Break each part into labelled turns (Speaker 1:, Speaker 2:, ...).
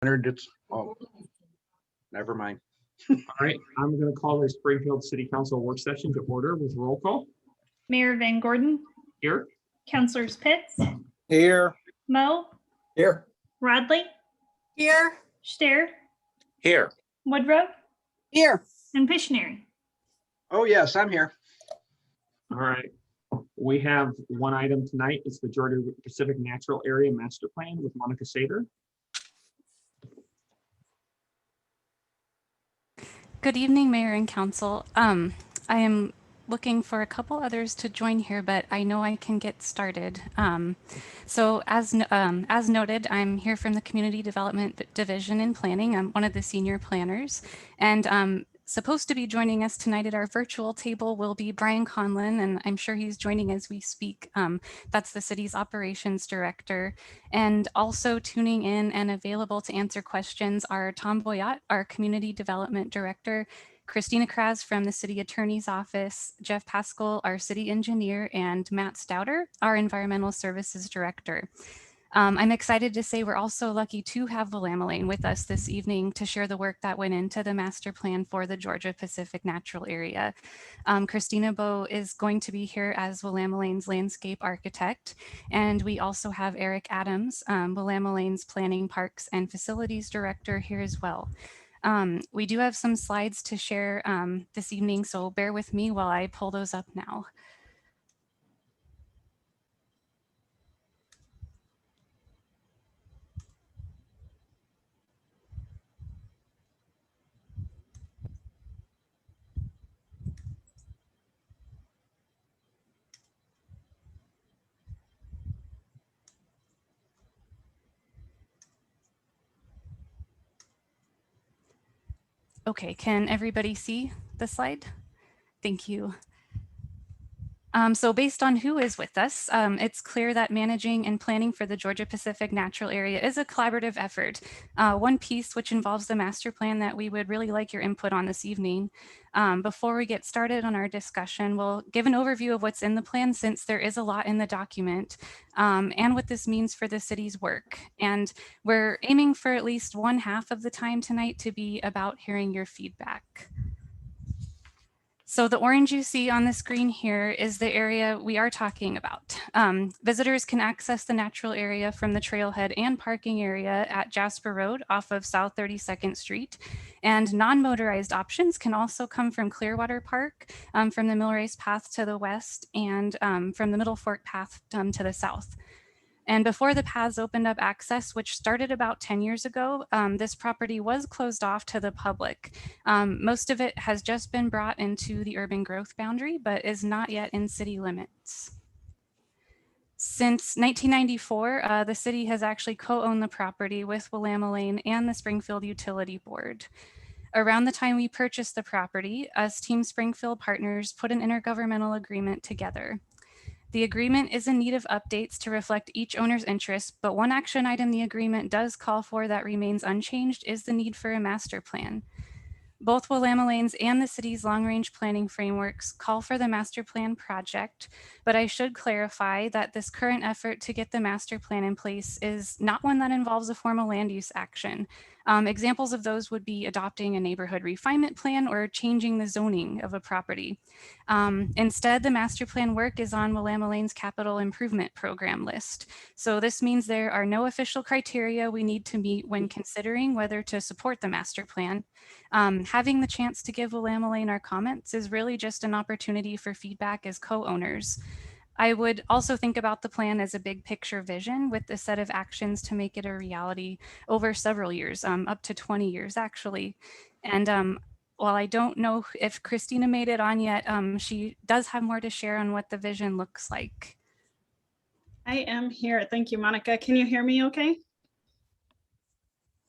Speaker 1: It's, oh, never mind.
Speaker 2: All right, I'm going to call the Springfield City Council work session to order with roll call.
Speaker 3: Mayor Van Gordon,
Speaker 2: Here.
Speaker 3: Councilors Pitts,
Speaker 1: Here.
Speaker 3: Moe,
Speaker 1: Here.
Speaker 3: Rodley,
Speaker 4: Here.
Speaker 3: Stair,
Speaker 1: Here.
Speaker 3: Woodruff,
Speaker 4: Here.
Speaker 3: and Pictionary.
Speaker 1: Oh, yes, I'm here.
Speaker 2: All right. We have one item tonight. It's the Georgia Pacific Natural Area Master Plan with Monica Sater.
Speaker 5: Good evening, Mayor and Council. I am looking for a couple others to join here, but I know I can get started. So as noted, I'm here from the Community Development Division in Planning. I'm one of the senior planners, and supposed to be joining us tonight at our virtual table will be Brian Conlon, and I'm sure he's joining as we speak. That's the city's operations director. And also tuning in and available to answer questions are Tom Boyott, our community development director, Christina Kraz from the city attorney's office, Jeff Pascal, our city engineer, and Matt Stouter, our environmental services director. I'm excited to say we're also lucky to have Willamelaine with us this evening to share the work that went into the master plan for the Georgia Pacific Natural Area. Christina Bowe is going to be here as Willamelaine's landscape architect. And we also have Eric Adams, Willamelaine's planning, parks, and facilities director here as well. We do have some slides to share this evening, so bear with me while I pull those up now. Okay, can everybody see the slide? Thank you. So based on who is with us, it's clear that managing and planning for the Georgia Pacific Natural Area is a collaborative effort. One piece which involves the master plan that we would really like your input on this evening. Before we get started on our discussion, we'll give an overview of what's in the plan since there is a lot in the document and what this means for the city's work. And we're aiming for at least 1/2 of the time tonight to be about hearing your feedback. So the orange you see on the screen here is the area we are talking about. Visitors can access the natural area from the trailhead and parking area at Jasper Road off of South 32nd Street. And non-motorized options can also come from Clearwater Park, from the Millrace Path to the west, and from the Middle Fork Path to the south. And before the paths opened up access, which started about 10 years ago, this property was closed off to the public. Most of it has just been brought into the urban growth boundary, but is not yet in city limits. Since 1994, the city has actually co-owned the property with Willamelaine and the Springfield Utility Board. Around the time we purchased the property, us Team Springfield partners put an intergovernmental agreement together. The agreement is in need of updates to reflect each owner's interests, but one action item the agreement does call for that remains unchanged is the need for a master plan. Both Willamelaine's and the city's long-range planning frameworks call for the master plan project, but I should clarify that this current effort to get the master plan in place is not one that involves a formal land use action. Examples of those would be adopting a neighborhood refinement plan or changing the zoning of a property. Instead, the master plan work is on Willamelaine's capital improvement program list. So this means there are no official criteria we need to meet when considering whether to support the master plan. Having the chance to give Willamelaine our comments is really just an opportunity for feedback as co-owners. I would also think about the plan as a big picture vision with a set of actions to make it a reality over several years, up to 20 years actually. And while I don't know if Christina made it on yet, she does have more to share on what the vision looks like.
Speaker 4: I am here. Thank you, Monica. Can you hear me okay?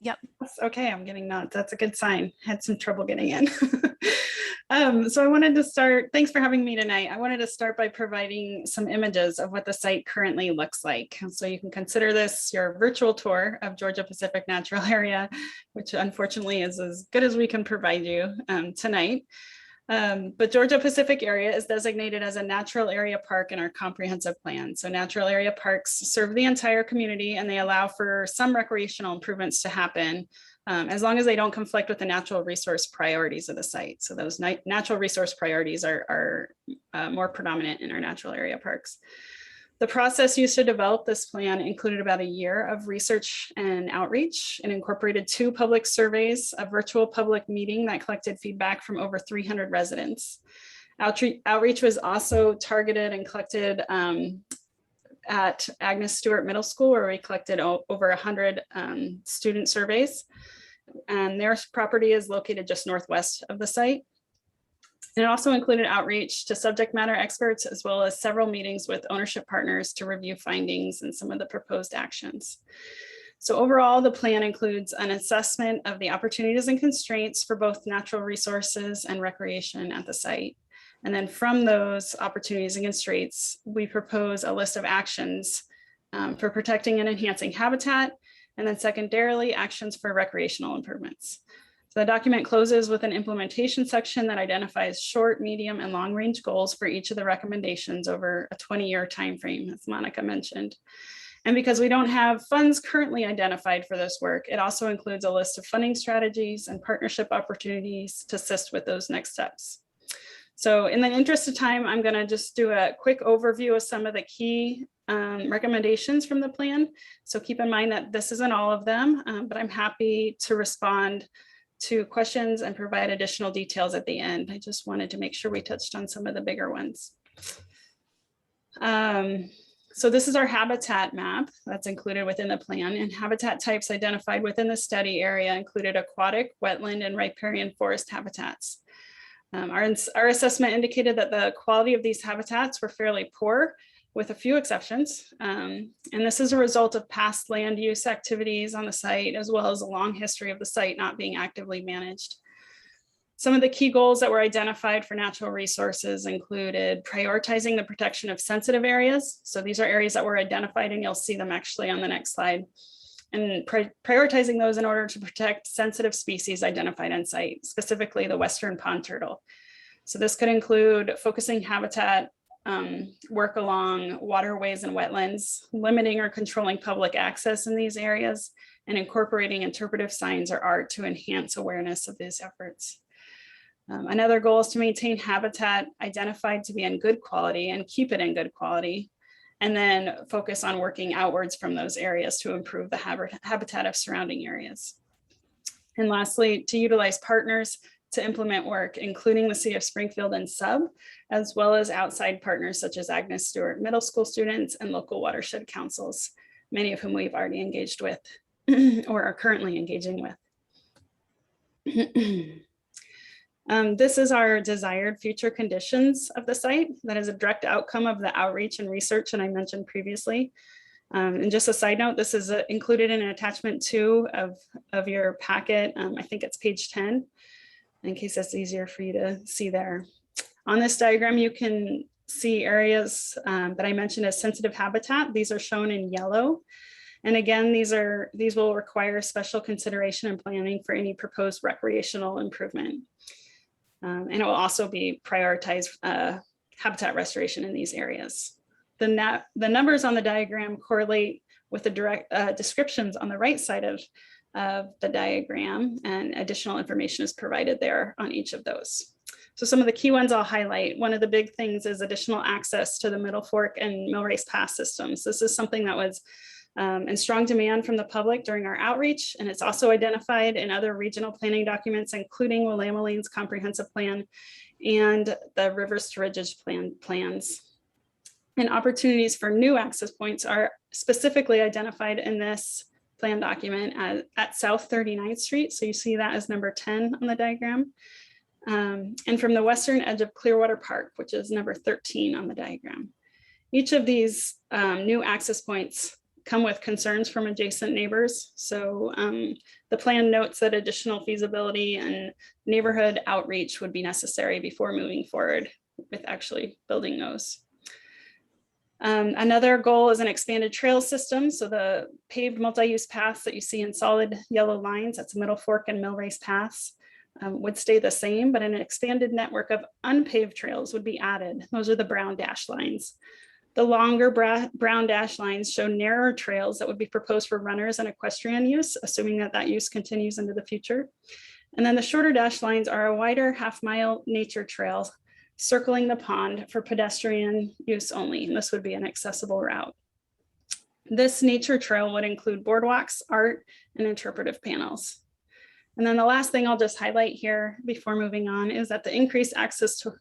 Speaker 5: Yep.
Speaker 4: Yes, okay, I'm getting nods. That's a good sign. Had some trouble getting in. So I wanted to start, thanks for having me tonight. I wanted to start by providing some images of what the site currently looks like. So you can consider this your virtual tour of Georgia Pacific Natural Area, which unfortunately is as good as we can provide you tonight. But Georgia Pacific area is designated as a natural area park in our comprehensive plan. So natural area parks serve the entire community and they allow for some recreational improvements to happen as long as they don't conflict with the natural resource priorities of the site. So those natural resource priorities are more predominant in our natural area parks. The process used to develop this plan included about a year of research and outreach and incorporated 2 public surveys, a virtual public meeting that collected feedback from over 300 residents. Outreach was also targeted and collected at Agnes Stewart Middle School, where we collected over 100 student surveys. And their property is located just northwest of the site. And it also included outreach to subject matter experts, as well as several meetings with ownership partners to review findings and some of the proposed actions. So overall, the plan includes an assessment of the opportunities and constraints for both natural resources and recreation at the site. And then from those opportunities and constraints, we propose a list of actions for protecting and enhancing habitat, and then secondarily, actions for recreational improvements. So the document closes with an implementation section that identifies short, medium, and long-range goals for each of the recommendations over a 20-year timeframe, as Monica mentioned. And because we don't have funds currently identified for this work, it also includes a list of funding strategies and partnership opportunities to assist with those next steps. So in the interest of time, I'm going to just do a quick overview of some of the key recommendations from the plan. So keep in mind that this isn't all of them, but I'm happy to respond to questions and provide additional details at the end. I just wanted to make sure we touched on some of the bigger ones. So this is our habitat map that's included within the plan, and habitat types identified within the study area included aquatic, wetland, and riparian forest habitats. Our assessment indicated that the quality of these habitats were fairly poor, with a few exceptions. And this is a result of past land use activities on the site, as well as a long history of the site not being actively managed. Some of the key goals that were identified for natural resources included prioritizing the protection of sensitive areas. So these are areas that were identified, and you'll see them actually on the next slide. And prioritizing those in order to protect sensitive species identified on site, specifically the western pond turtle. So this could include focusing habitat work along waterways and wetlands, limiting or controlling public access in these areas, and incorporating interpretive signs or art to enhance awareness of these efforts. Another goal is to maintain habitat identified to be in good quality and keep it in good quality, and then focus on working outwards from those areas to improve the habitat of surrounding areas. And lastly, to utilize partners to implement work, including the City of Springfield and SUB, as well as outside partners such as Agnes Stewart Middle School students and local watershed councils, many of whom we've already engaged with or are currently engaging with. This is our desired future conditions of the site. That is a direct outcome of the outreach and research that I mentioned previously. And just a side note, this is included in attachment 2 of your packet. I think it's page 10, in case that's easier for you to see there. On this diagram, you can see areas that I mentioned as sensitive habitat. These are shown in yellow. And again, these will require special consideration and planning for any proposed recreational improvement. And it will also be prioritized habitat restoration in these areas. The numbers on the diagram correlate with the direct descriptions on the right side of the diagram, and additional information is provided there on each of those. So some of the key ones I'll highlight. One of the big things is additional access to the Middle Fork and Millrace Pass systems. This is something that was in strong demand from the public during our outreach, and it's also identified in other regional planning documents, including Willamette Lane's comprehensive plan and the Rivers to Ridges plans. And opportunities for new access points are specifically identified in this plan document at South 39th Street. So you see that as number 10 on the diagram. And from the western edge of Clearwater Park, which is number 13 on the diagram. Each of these new access points come with concerns from adjacent neighbors. So the plan notes that additional feasibility and neighborhood outreach would be necessary before moving forward with actually building those. Another goal is an expanded trail system. So the paved multi-use paths that you see in solid yellow lines, that's Middle Fork and Millrace paths. would stay the same, but an expanded network of unpaved trails would be added. Those are the brown dash lines. The longer brown dash lines show narrower trails that would be proposed for runners and equestrian use, assuming that that use continues into the future. And then the shorter dash lines are a wider half-mile nature trail circling the pond for pedestrian use only, and this would be an accessible route. This nature trail would include boardwalks, art, and interpretive panels. And then the last thing I'll just highlight here before moving on is that the increased access to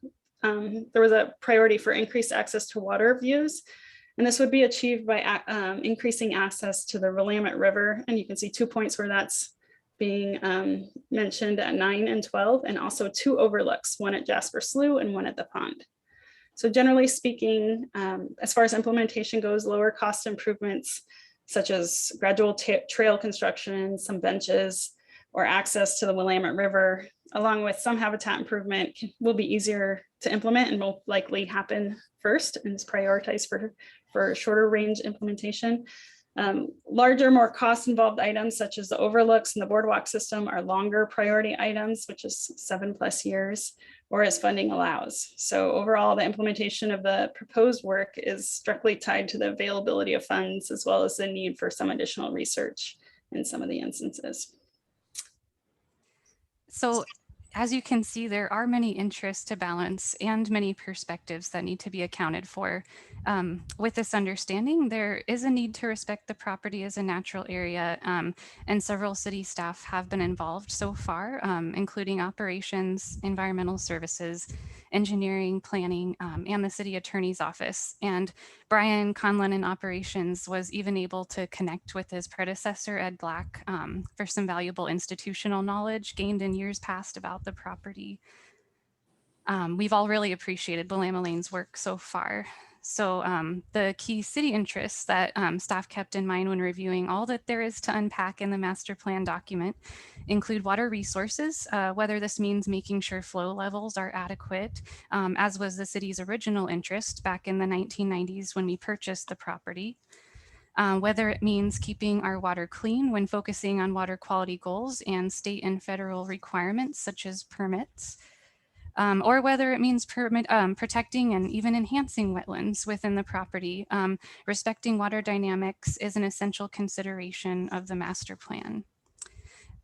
Speaker 4: there was a priority for increased access to water views. And this would be achieved by increasing access to the Willamette River. And you can see 2 points where that's being mentioned at 9 and 12, and also 2 overlooks, one at Jasper Slough and one at the pond. So generally speaking, as far as implementation goes, lower cost improvements, such as gradual trail construction, some benches, or access to the Willamette River, along with some habitat improvement, will be easier to implement and will likely happen first and is prioritized for shorter range implementation. Larger, more cost-involved items such as the overlooks and the boardwalk system are longer priority items, which is 7+ years, or as funding allows. So overall, the implementation of the proposed work is directly tied to the availability of funds, as well as the need for some additional research in some of the instances.
Speaker 5: So as you can see, there are many interests to balance and many perspectives that need to be accounted for. With this understanding, there is a need to respect the property as a natural area, and several city staff have been involved so far, including operations, environmental services, engineering, planning, and the city attorney's office. And Brian Conlon in operations was even able to connect with his predecessor, Ed Black, for some valuable institutional knowledge gained in years past about the property. We've all really appreciated Willamette Lane's work so far. So the key city interests that staff kept in mind when reviewing all that there is to unpack in the master plan document include water resources, whether this means making sure flow levels are adequate, as was the city's original interest back in the 1990s when we purchased the property. Whether it means keeping our water clean when focusing on water quality goals and state and federal requirements such as permits, or whether it means protecting and even enhancing wetlands within the property. Respecting water dynamics is an essential consideration of the master plan.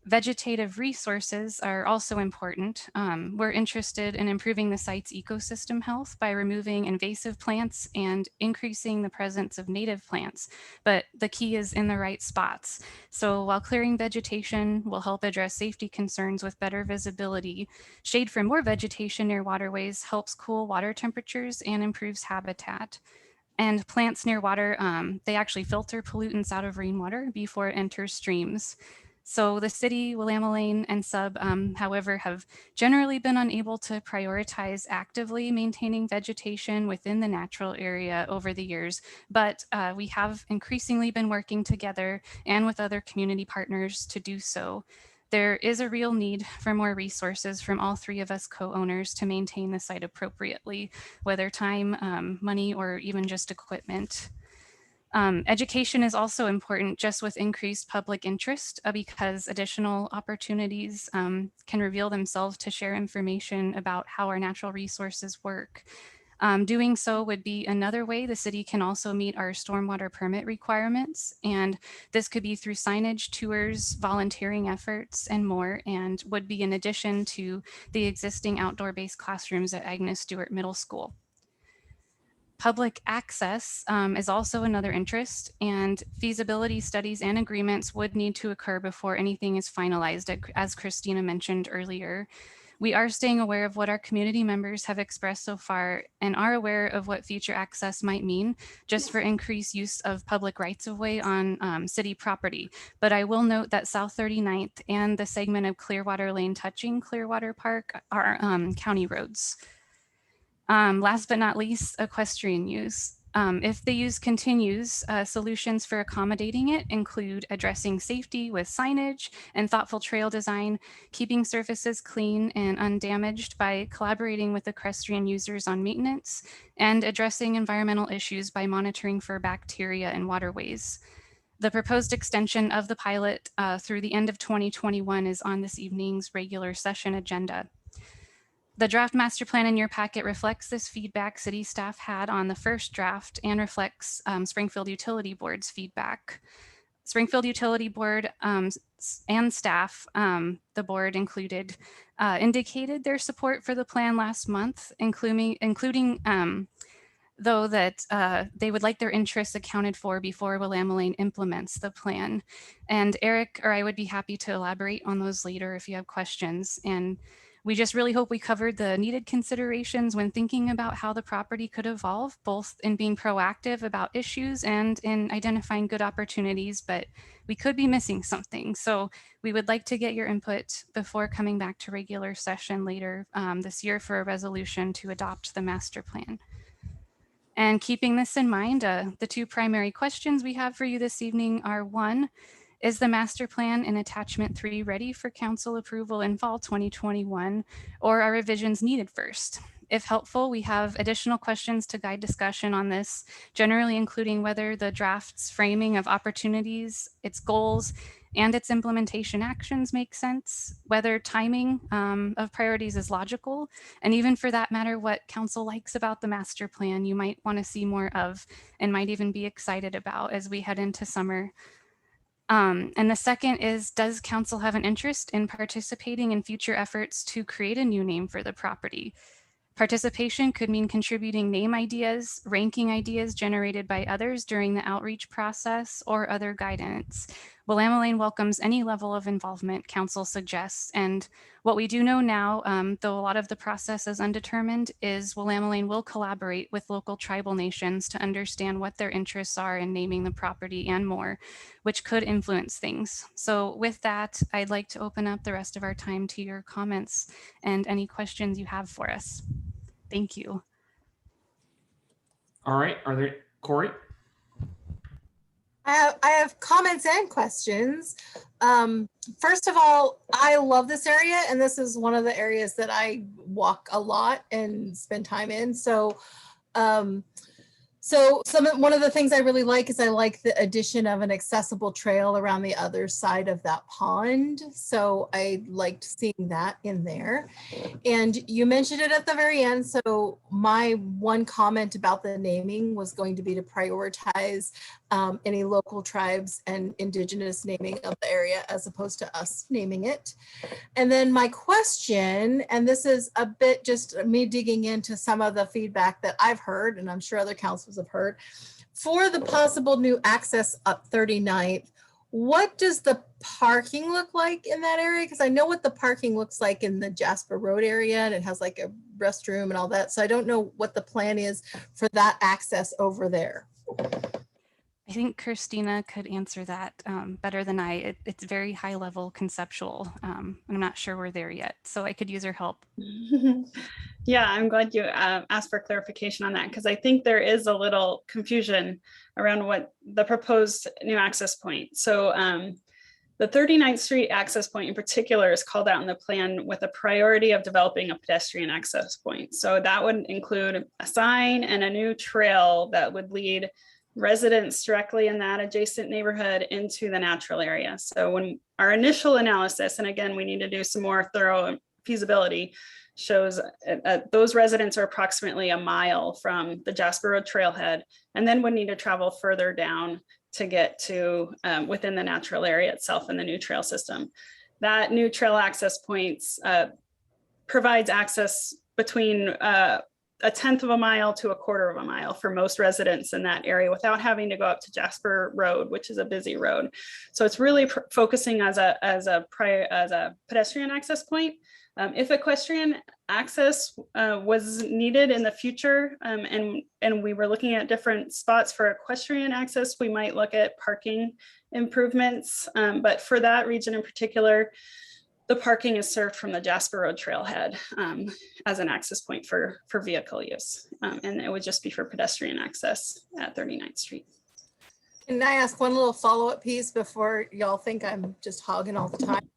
Speaker 5: Vegetative resources are also important. We're interested in improving the site's ecosystem health by removing invasive plants and increasing the presence of native plants, but the key is in the right spots. So while clearing vegetation will help address safety concerns with better visibility, shade from more vegetation near waterways helps cool water temperatures and improves habitat. And plants near water, they actually filter pollutants out of rainwater before it enters streams. So the city, Willamette Lane, and SUB, however, have generally been unable to prioritize actively maintaining vegetation within the natural area over the years, but we have increasingly been working together and with other community partners to do so. There is a real need for more resources from all 3 of us co-owners to maintain the site appropriately, whether time, money, or even just equipment. Education is also important just with increased public interest because additional opportunities can reveal themselves to share information about how our natural resources work. Doing so would be another way the city can also meet our stormwater permit requirements. And this could be through signage, tours, volunteering efforts, and more, and would be in addition to the existing outdoor-based classrooms at Agnes Stewart Middle School. Public access is also another interest, and feasibility studies and agreements would need to occur before anything is finalized, as Christina mentioned earlier. We are staying aware of what our community members have expressed so far and are aware of what future access might mean just for increased use of public rights-of-way on city property. But I will note that South 39th and the segment of Clearwater Lane touching Clearwater Park are county roads. Last but not least, equestrian use. If the use continues, solutions for accommodating it include addressing safety with signage and thoughtful trail design, keeping surfaces clean and undamaged by collaborating with equestrian users on maintenance, and addressing environmental issues by monitoring for bacteria in waterways. The proposed extension of the pilot through the end of 2021 is on this evening's regular session agenda. The draft master plan in your packet reflects this feedback city staff had on the first draft and reflects Springfield Utility Board's feedback. Springfield Utility Board and staff, the board included, indicated their support for the plan last month, including though that they would like their interests accounted for before Willamette Lane implements the plan. And Eric or I would be happy to elaborate on those later if you have questions. And we just really hope we covered the needed considerations when thinking about how the property could evolve, both in being proactive about issues and in identifying good opportunities, but we could be missing something. So we would like to get your input before coming back to regular session later this year for a resolution to adopt the master plan. And keeping this in mind, the two primary questions we have for you this evening are: one, is the master plan in attachment 3 ready for council approval in fall 2021, or are revisions needed first? If helpful, we have additional questions to guide discussion on this, generally including whether the draft's framing of opportunities, its goals, and its implementation actions make sense, whether timing of priorities is logical, and even for that matter, what council likes about the master plan you might want to see more of and might even be excited about as we head into summer. And the second is, does council have an interest in participating in future efforts to create a new name for the property? Participation could mean contributing name ideas, ranking ideas generated by others during the outreach process, or other guidance. Willamette Lane welcomes any level of involvement council suggests. And what we do know now, though a lot of the process is undetermined, is Willamette Lane will collaborate with local tribal nations to understand what their interests are in naming the property and more, which could influence things. So with that, I'd like to open up the rest of our time to your comments and any questions you have for us. Thank you.
Speaker 2: All right, are there, Corey?
Speaker 6: I have comments and questions. First of all, I love this area, and this is one of the areas that I walk a lot and spend time in. So one of the things I really like is I like the addition of an accessible trail around the other side of that pond. So I liked seeing that in there. And you mentioned it at the very end. So my one comment about the naming was going to be to prioritize any local tribes and indigenous naming of the area as opposed to us naming it. And then my question, and this is a bit just me digging into some of the feedback that I've heard, and I'm sure other councils have heard, for the possible new access up 39th, what does the parking look like in that area? Because I know what the parking looks like in the Jasper Road area, and it has like a restroom and all that. So I don't know what the plan is for that access over there.
Speaker 5: I think Christina could answer that better than I. It's very high level conceptual. I'm not sure we're there yet, so I could use her help.
Speaker 4: Yeah, I'm glad you asked for clarification on that, because I think there is a little confusion around what the proposed new access point. So the 39th Street access point in particular is called out in the plan with a priority of developing a pedestrian access point. So that would include a sign and a new trail that would lead residents directly in that adjacent neighborhood into the natural area. So when our initial analysis, and again, we need to do some more thorough feasibility, shows those residents are approximately a mile from the Jasper Road trailhead, and then would need to travel further down to get to within the natural area itself and the new trail system. That new trail access points provides access between 1/10 of a mile to 1/4 of a mile for most residents in that area without having to go up to Jasper Road, which is a busy road. So it's really focusing as a pedestrian access point. If equestrian access was needed in the future, and we were looking at different spots for equestrian access, we might look at parking improvements. But for that region in particular, the parking is served from the Jasper Road trailhead as an access point for vehicle use. And it would just be for pedestrian access at 39th Street.
Speaker 6: Can I ask one little follow-up piece before y'all think I'm just hogging all the time?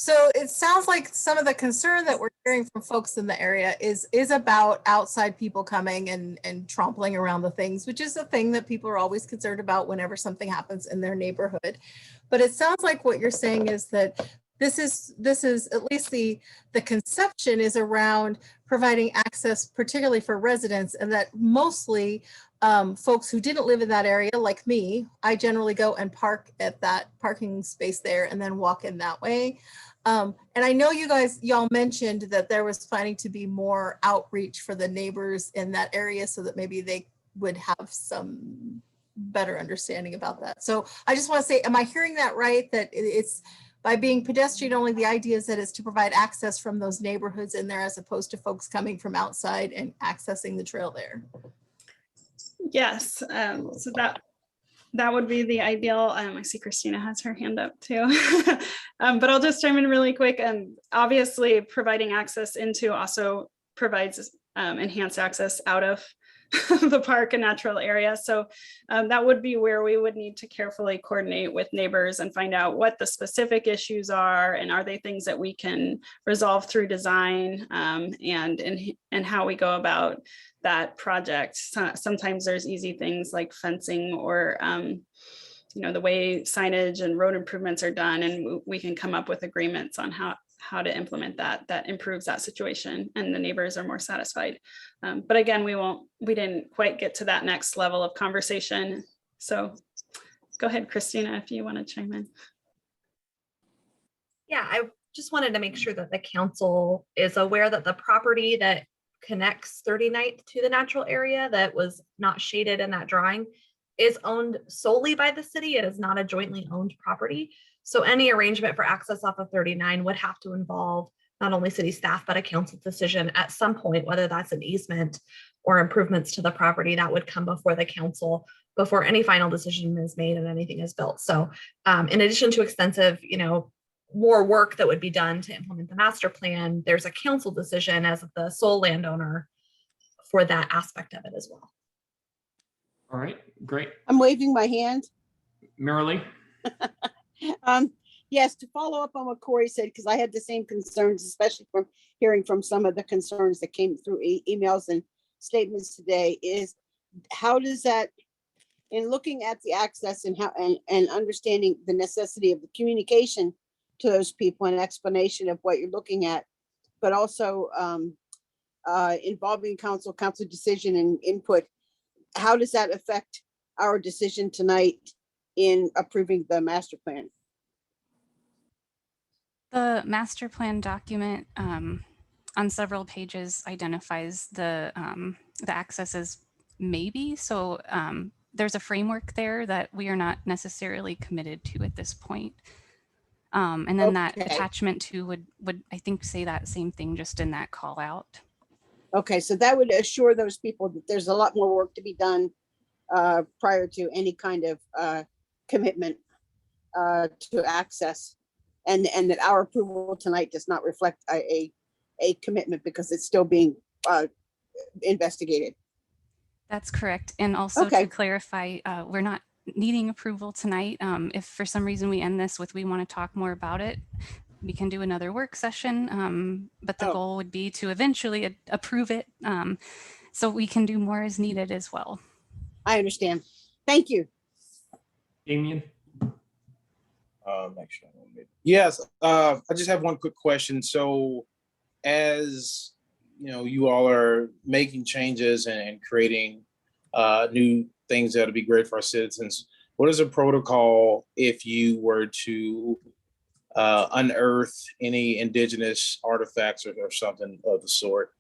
Speaker 6: So it sounds like some of the concern that we're hearing from folks in the area is about outside people coming and trampling around the things, which is a thing that people are always concerned about whenever something happens in their neighborhood. But it sounds like what you're saying is that this is at least the conception is around providing access, particularly for residents, and that mostly folks who didn't live in that area, like me, I generally go and park at that parking space there and then walk in that way. And I know y'all mentioned that there was planning to be more outreach for the neighbors in that area so that maybe they would have some better understanding about that. So I just want to say, am I hearing that right? That it's by being pedestrian only, the idea is that it's to provide access from those neighborhoods in there as opposed to folks coming from outside and accessing the trail there.
Speaker 4: Yes, so that would be the ideal. I see Christina has her hand up too. But I'll just chime in really quick. Obviously, providing access into also provides enhanced access out of the park and natural area. So that would be where we would need to carefully coordinate with neighbors and find out what the specific issues are, and are they things that we can resolve through design, and how we go about that project. Sometimes there's easy things like fencing or the way signage and road improvements are done, and we can come up with agreements on how to implement that improves that situation and the neighbors are more satisfied. But again, we didn't quite get to that next level of conversation. So go ahead, Christina, if you want to chime in.
Speaker 7: Yeah, I just wanted to make sure that the council is aware that the property that connects 39th to the natural area that was not shaded in that drawing is owned solely by the city. It is not a jointly owned property. So any arrangement for access off of 39 would have to involve not only city staff, but a council decision at some point, whether that's an easement or improvements to the property that would come before the council before any final decision is made and anything is built. So in addition to extensive, more work that would be done to implement the master plan, there's a council decision as the sole landowner for that aspect of it as well.
Speaker 2: All right, great.
Speaker 8: I'm waving my hand.
Speaker 2: Marilee?
Speaker 8: Yes, to follow up on what Corey said, because I had the same concerns, especially from hearing from some of the concerns that came through emails and statements today, is how does that, in looking at the access and how and understanding the necessity of the communication to those people and explanation of what you're looking at, but also involving council decision and input, how does that affect our decision tonight in approving the master plan?
Speaker 5: The master plan document on several pages identifies the access as maybe. So there's a framework there that we are not necessarily committed to at this point. And then that attachment 2 would I think say that same thing just in that call out.
Speaker 8: Okay, so that would assure those people that there's a lot more work to be done prior to any kind of commitment to access, and that our approval tonight does not reflect a commitment because it's still being investigated.
Speaker 5: That's correct. And also to clarify, we're not needing approval tonight. If for some reason we end this with we want to talk more about it, we can do another work session, but the goal would be to eventually approve it, so we can do more as needed as well.
Speaker 8: I understand. Thank you.
Speaker 2: Damien?
Speaker 1: Yes, I just have one quick question. So as you all are making changes and creating new things that'll be great for our citizens, what is a protocol if you were to unearth any indigenous artifacts or something of the sort?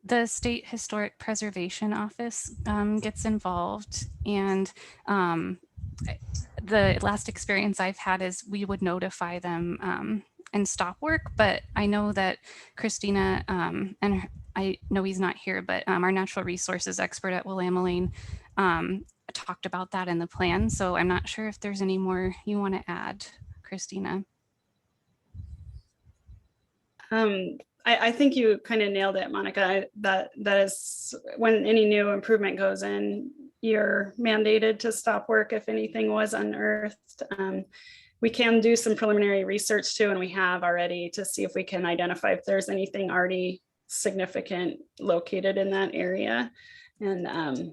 Speaker 5: The State Historic Preservation Office gets involved, and the last experience I've had is we would notify them and stop work, but I know that Christina, and I know he's not here, but our natural resources expert at Willamette talked about that in the plan, so I'm not sure if there's any more you want to add, Christina.
Speaker 4: I think you kind of nailed it, Monica. That is when any new improvement goes in, you're mandated to stop work if anything was unearthed. we can do some preliminary research too, and we have already, to see if we can identify if there's anything already significant located in that area. And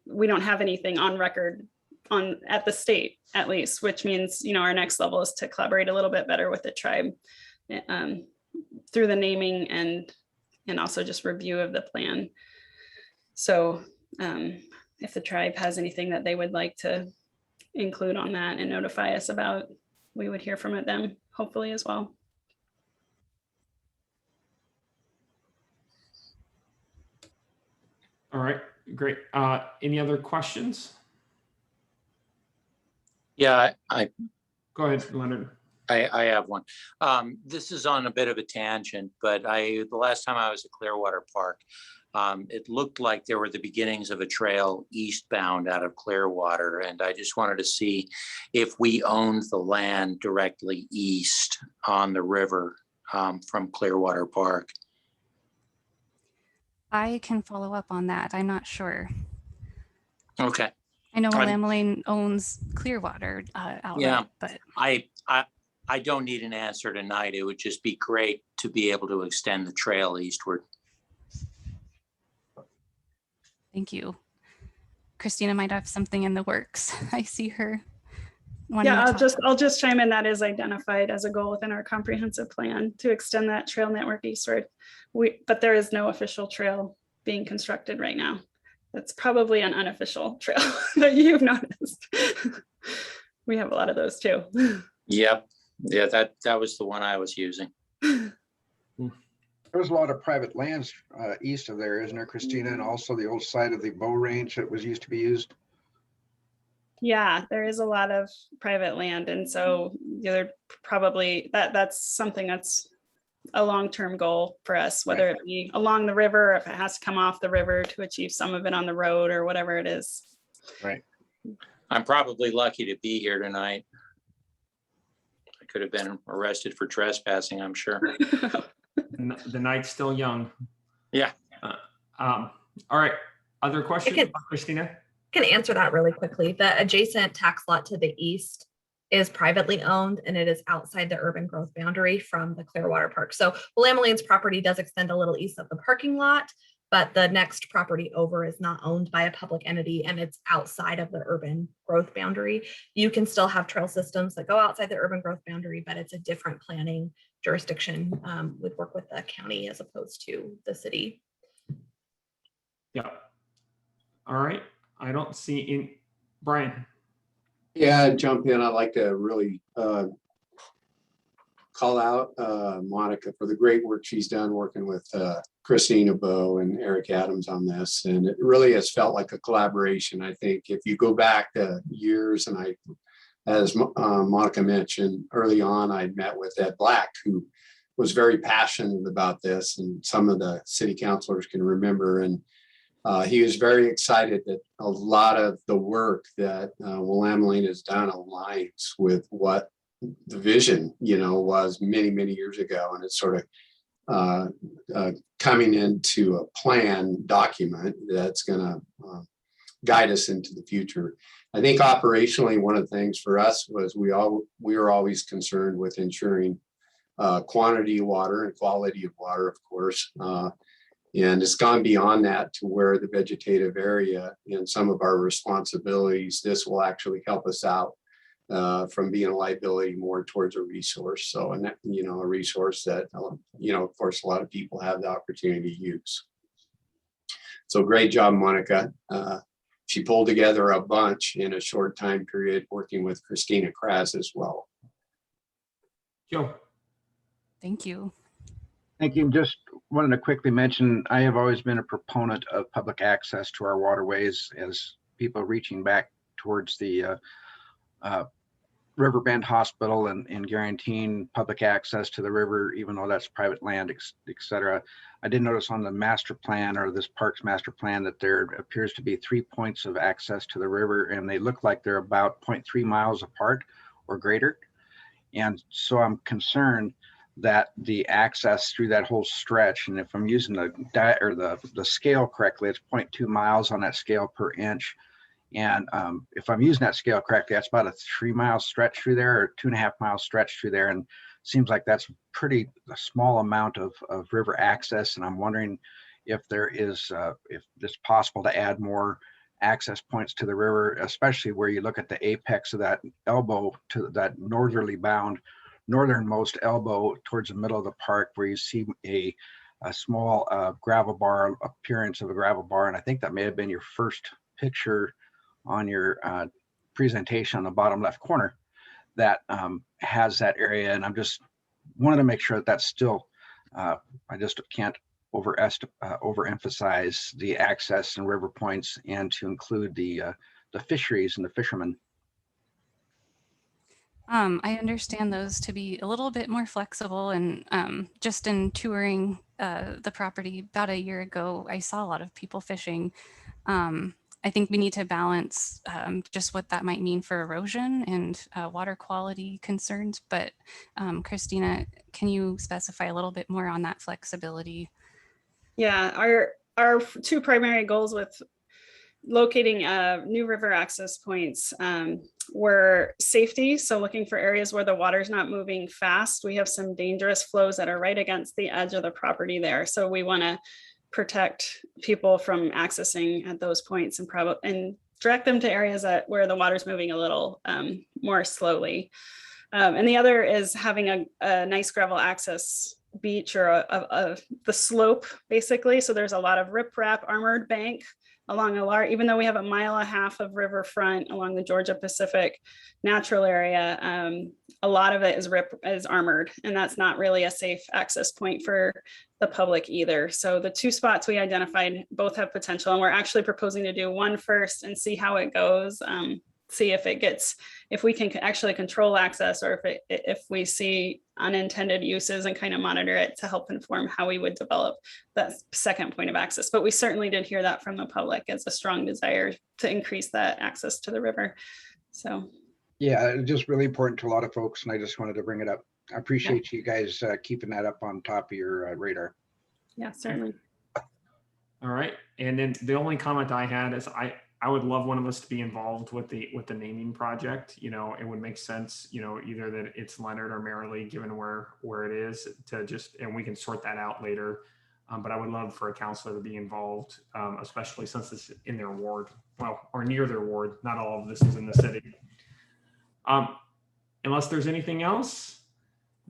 Speaker 4: we don't have anything on record at the state, at least, which means, our next level is to collaborate a little bit better with the tribe through the naming and also just review of the plan. So if the tribe has anything that they would like to include on that and notify us about, we would hear from them hopefully as well.
Speaker 2: All right, great. Any other questions?
Speaker 9: Yeah, I
Speaker 2: Go ahead, Leonard.
Speaker 9: have one. This is on a bit of a tangent, but the last time I was at Clearwater Park, it looked like there were the beginnings of a trail eastbound out of Clearwater. And I just wanted to see if we owned the land directly east on the river from Clearwater Park.
Speaker 5: I can follow up on that. I'm not sure.
Speaker 9: Okay.
Speaker 5: I know
Speaker 9: I'm-
Speaker 5: Willamette Lane owns Clearwater outright, but
Speaker 9: I don't need an answer tonight. It would just be great to be able to extend the trail eastward.
Speaker 5: thank you. Christina might have something in the works. I see her.
Speaker 4: Yeah, I'll just chime in. That is identified as a goal within our comprehensive plan to extend that trail network eastward. But there is no official trail being constructed right now. That's probably an unofficial trail that you've noticed. We have a lot of those too.
Speaker 9: Yep. Yeah, that was the one I was using.
Speaker 10: There's a lot of private lands east of there, isn't there, Christina? And also the old site of the bow range that was used to be used.
Speaker 4: Yeah, there is a lot of private land. And so they're probably, that's something that's a long-term goal for us, whether it be along the river, or if it has to come off the river to achieve some of it on the road or whatever it is.
Speaker 10: Right.
Speaker 9: I'm probably lucky to be here tonight. I could have been arrested for trespassing, I'm sure.
Speaker 2: The night's still young.
Speaker 9: Yeah.
Speaker 2: All right. Other questions,
Speaker 7: can-
Speaker 2: Christina?
Speaker 7: Can answer that really quickly. The adjacent tax lot to the east is privately owned and it is outside the urban growth boundary from the Clearwater Park. So Willamette Lane's property does extend a little east of the parking lot, but the next property over is not owned by a public entity and it's outside of the urban growth boundary. You can still have trail systems that go outside the urban growth boundary, but it's a different planning jurisdiction. Would work with the county as opposed to the city.
Speaker 2: Yeah. All right. I don't see in Brian.
Speaker 11: Yeah, jump in. I'd like to really call out Monica for the great work she's done working with Christina Bowe and Eric Adams on this. And it really has felt like a collaboration. I think if you go back years, and as Monica mentioned early on, I'd met with Ed Black, who was very passionate about this, and some of the city councilors can remember. And he was very excited that a lot of the work that Willamette Lane has done aligns with what the vision, was many, many years ago. And it's sort of coming into a plan document that's going to guide us into the future. I think operationally, one of the things for us was we were always concerned with ensuring quantity of water and quality of water, of course. And it's gone beyond that to where the vegetative area and some of our responsibilities, this will actually help us out from being a liability more towards a resource. So, and that, a resource that, of course, a lot of people have the opportunity to use. So great job, Monica. She pulled together a bunch in a short time period, working with Christina Kras as well.
Speaker 2: Joe.
Speaker 5: thank you.
Speaker 10: Thank you. Just wanted to quickly mention, I have always been a proponent of public access to our waterways as people reaching back towards the Riverbend Hospital and guaranteeing public access to the river, even though that's private land, et cetera. I did notice on the master plan, or this park's master plan, that there appears to be 3 points of access to the river, and they look like they're about 0.3 miles apart or greater. And so I'm concerned that the access through that whole stretch, and if I'm using the scale correctly, it's 0.2 miles on that scale per inch. And if I'm using that scale correctly, that's about a 3-mile stretch through there, or 2.5-mile stretch through there. And seems like that's a small amount of river access. And I'm wondering if there is, if it's possible to add more access points to the river, especially where you look at the apex of that elbow, to that northernmost elbow towards the middle of the park, where you see a small gravel bar, appearance of a gravel bar. And I think that may have been your first picture on your presentation on the bottom left corner that has that area. And I'm just wanted to make sure that that's still, I just can't overemphasize the access and river points, and to include the fisheries and the fishermen.
Speaker 5: I understand those to be a little bit more flexible, and just in touring the property about a year ago, I saw a lot of people fishing. I think we need to balance just what that might mean for erosion and water quality concerns. But Christina, can you specify a little bit more on that flexibility?
Speaker 4: Yeah, our two primary goals with locating new river access points were safety. So looking for areas where the water's not moving fast. We have some dangerous flows that are right against the edge of the property there. So we want to protect people from accessing at those points and direct them to areas where the water's moving a little more slowly. And the other is having a nice gravel access beach, or the slope, basically. So there's a lot of riprap armored bank along even though we have 1.5 miles of riverfront along the Georgia Pacific natural area, a lot of it is armored, and that's not really a safe access point for the public either. So the two spots we identified both have potential, and we're actually proposing to do one first and see how it goes. See if we can actually control access, or if we see unintended uses, and kind of monitor it to help inform how we would develop that second point of access. But we certainly did hear that from the public as a strong desire to increase that access to the river. So
Speaker 10: yeah, it's just really important to a lot of folks, and I just wanted to bring it up. I appreciate you guys keeping that up on top of your radar.
Speaker 4: Yeah, certainly.
Speaker 2: All right. And then the only comment I had is I would love one of us to be involved with the naming project. You know, it would make sense, you know, either that it's Leonard or Marilee, given where it is, and we can sort that out later. But I would love for a counselor to be involved, especially since it's in their ward, well, or near their ward. Not all of this is in the city. Unless there's anything else,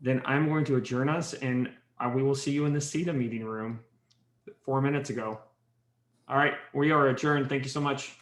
Speaker 2: then I'm going to adjourn us, and we will see you in the CETA meeting room 4 minutes ago. All right, we are adjourned. Thank you so much.